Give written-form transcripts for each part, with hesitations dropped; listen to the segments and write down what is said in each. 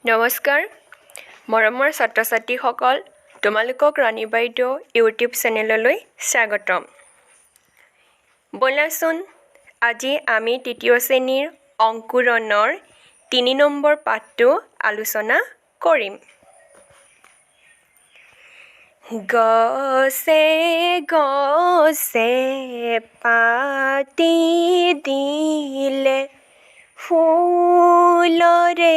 নমস্কাৰ মৰমৰ ছাত্ৰ ছাত্ৰীসকল তোমালোকক ৰাণী বাইদেউ ইউটিউব চেনেললৈ স্বাগতম ব'লাচোন আজি আমি তৃতীয় শ্ৰেণীৰ অংকুৰণৰ ৩ নম্বৰ পাঠটো আলোচনা কৰিম গছে গছে পাতি দিলে ফুলৰে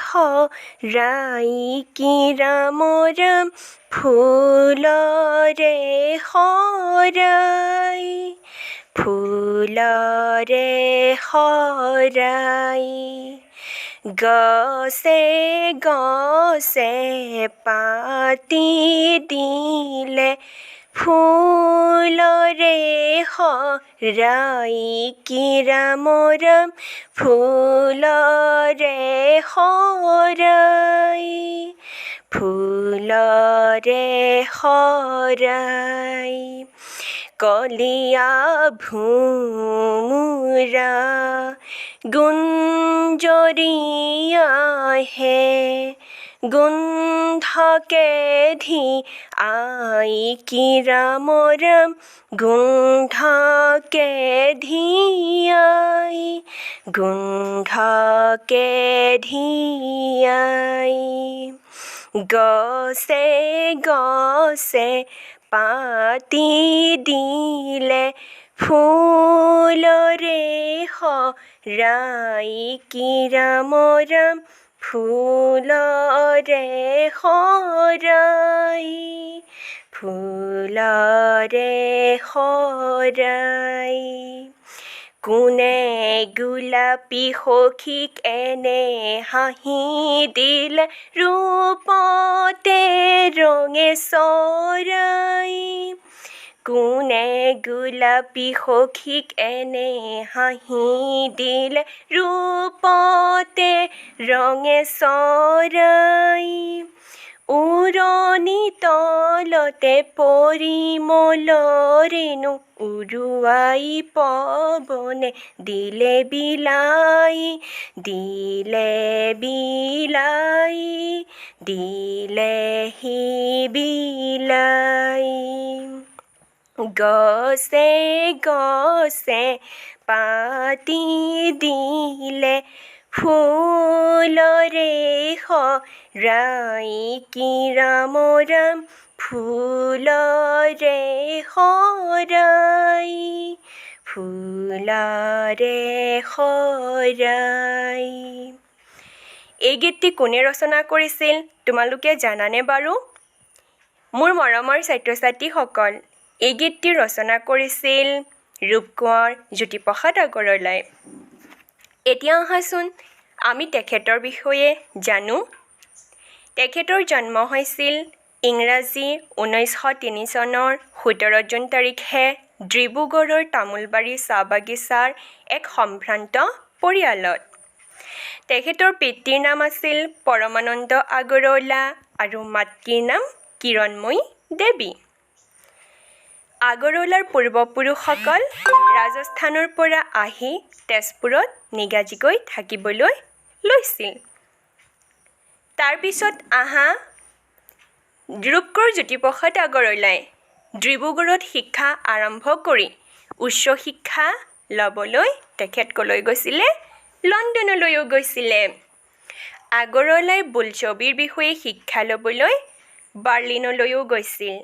হৰাই কি ৰাম ৰাম ফুলৰে হৰাই ফুলৰে হৰাই গছে গছে পাতি দিলে ফুলৰে হৰাই কি ৰাম ৰাম ফুলৰে হৰাই ফুলৰে হৰাই কলীয়া ভোমোৰা গুঞ্জৰিয়াহে গোন্ধকে ধি আই কি ৰাম ৰাম গোন্ধকে ধি আই গোন্ধকে ধি আই গছে গছে পাতি দিলে ফুলৰে হৰাই কি ৰাম ৰাম ফুলৰে হৰাই ফুলৰে হৰাই কোনে গোলাপী সখীক এনে হাঁহি দিলে ৰূপতে ৰঙে চৰাই কোনে গোলাপী সখীক এনে হাঁহি দিলে ৰূপতে ৰঙে চৰাই উৰণি তলতে পৰিমলৰেনো উৰুৱাই পৱনে দিলে বিলাই দিলে বিলাই দিলেহি বিলাই গছে গছে পাতি দিলে ফুলৰে হৰাই কি ৰাম ৰাম ফুলৰে হৰাই ফুলৰে হৰাই এই গীতটি কোনে ৰচনা কৰিছিল তোমালোকে জানানে বাৰু মোৰ মৰমৰ ছাত্ৰ ছাত্ৰীসকল এই গীতটি ৰচনা কৰিছিল ৰূপকোঁৱৰ জ্যোতিপ্ৰসাদ আগৰৱালাই এতিয়া আহাচোন আমি তেখেতৰ বিষয়ে জানো তেখেতৰ জন্ম হৈছিল ইংৰাজী 1903 চনৰ 17 জুন তাৰিখে ডিব্ৰুগড়ৰ তামোলবাৰী চাহ বাগিচাৰ এক সম্ভ্ৰান্ত পৰিয়ালত তেখেতৰ পিতৃৰ নাম আছিল পৰমানন্দ আগৰৱালা আৰু মাতৃৰ নাম কিৰণময়ী দেৱী আগৰৱালাৰ পূৰ্বপুৰুষসকল ৰাজস্থানৰ পৰা আহি তেজপুৰত নিগাজীকৈ থাকিবলৈ লৈছিল তাৰপিছত আহা ৰূপকোঁৱৰ জ্যোতিপ্ৰসাদ আগৰৱালাই ডিব্ৰুগড়ত শিক্ষা আৰম্ভ কৰি উচ্চ শিক্ষা ল'বলৈ তেখেত কলৈ গৈছিলে লণ্ডনলৈও গৈছিলে আগৰৱালাই বোলছবিৰ বিষয়ে শিক্ষা ল'বলৈ বাৰ্লিনলৈও গৈছিল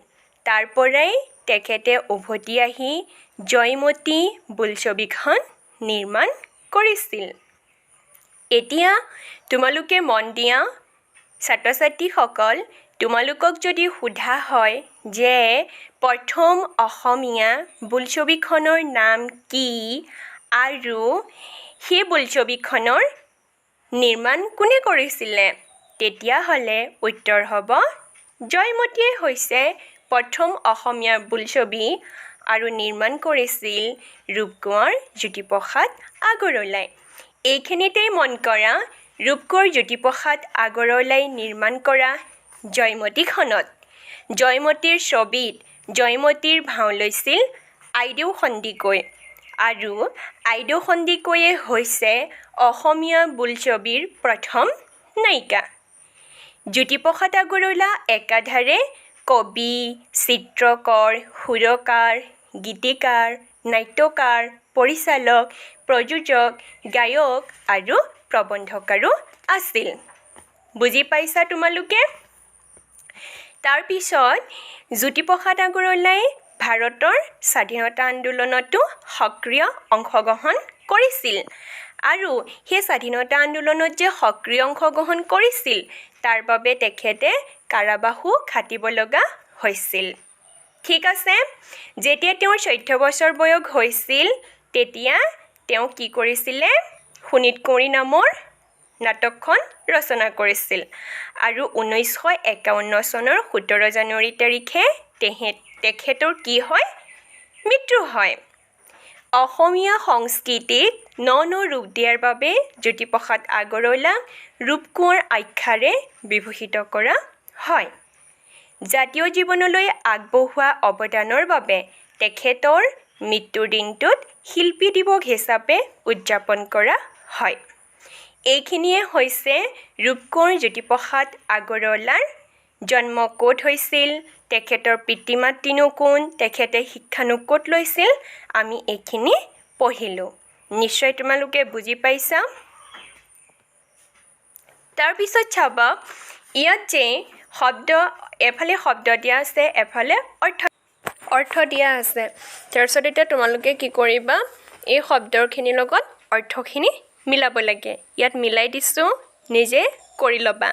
তাৰ পৰাই তেখেতে উভতি আহি জয়মতী বোলছবিখন নিৰ্মাণ কৰিছিল এতিয়া তোমালোকে মন দিয়া ছাত্ৰ ছাত্ৰীসকল তোমালোকক যদি সোধা হয় যে প্ৰথম অসমীয়া বোলছবিখনৰ নাম কি আৰু সেই বোলছবিখনৰ নিৰ্মাণ কোনে কৰিছিলে তেতিয়াহ'লে উত্তৰ হ'ব জয়মতীয়ে হৈছে প্ৰথম অসমীয়া বোলছবি আৰু নিৰ্মাণ কৰিছিল ৰূপকোঁৱৰ জ্যোতিপ্ৰসাদ আগৰৱালাই এইখিনিতেই মন কৰা ৰূপকোঁৱৰ জ্যোতিপ্ৰসাদ আগৰৱালাই নিৰ্মাণ কৰা জয়মতীখনত জয়মতীৰ ছবিত জয়মতীৰ ভাও লৈছিল আইদেউ সন্দিকৈ আৰু আইদেউ সন্দিকৈয়ে হৈছে অসমীয়া বোলছবিৰ প্ৰথম নায়িকা জ্যোতিপ্ৰসাদ আগৰৱালা একাধাৰে কবি, চিত্ৰকৰ, সুৰকাৰ, গীতিকাৰ, নাট্যকাৰ, পৰিচালক, প্ৰযোজক, গায়ক আৰু প্ৰবন্ধকাৰো আছিল। বুজি পাইছা তোমালোকে? তাৰপিছত জ্যোতিপ্ৰসাদ আগৰৱালাই ভাৰতৰ স্বাধীনতা আন্দোলনতো সক্ৰিয় অংশগ্ৰহণ কৰিছিল আৰু সেই স্বাধীনতা আন্দোলনত যে সক্ৰিয় অংশগ্ৰহণ কৰিছিল তাৰ বাবে তেখেতে কাৰাবাসো খাটিব লগা হৈছিল। ঠিক আছে, যেতিয়া তেওঁৰ 14 বছৰ বয়স হৈছিল তেতিয়া তেওঁ কি কৰিছিলে? শোণিতকুঁৱৰী নামৰ নাটকখন ৰচনা কৰিছিল আৰু 1951 চনৰ 17 জানুৱাৰী তাৰিখে তেখেতৰ কি হয়? মৃত্যু হয়। অসমীয়া সংস্কৃতিক ন ৰূপ দিয়াৰ বাবে জ্যোতিপ্ৰসাদ আগৰৱালাক ৰূপকোঁৱৰ আখ্যাৰে বিভূষিত কৰা হয়। জাতীয় জীৱনলৈ আগবঢ়োৱা অৱদানৰ বাবে তেখেতৰ মৃত্যুৰ দিনটোত শিল্পী দিৱস হিচাপে উদযাপন কৰা হয়। এইখিনিয়ে হৈছে ৰূপকোঁৱৰ জ্যোতিপ্ৰসাদ আগৰৱালাৰ জন্ম ক'ত হৈছিল, তেখেতৰ পিতৃ মাতৃনো কোন, তেখেতে শিক্ষানো ক'ত লৈছিল, আমি এইখিনি পঢ়িলোঁ। নিশ্চয় তোমালোকে বুজি পাইছা। তাৰপিছত চাবা ইয়াত যে শব্দ, এফালে শব্দ দিয়া আছে, এফালে অৰ্থ দিয়া আছে। তাৰপিছত এতিয়া তোমালোকে কি কৰিবা? এই শব্দখিনিৰ লগত অৰ্থখিনি মিলাব লাগে। ইয়াত মিলাই দিছোঁ, নিজে কৰি ল'বা।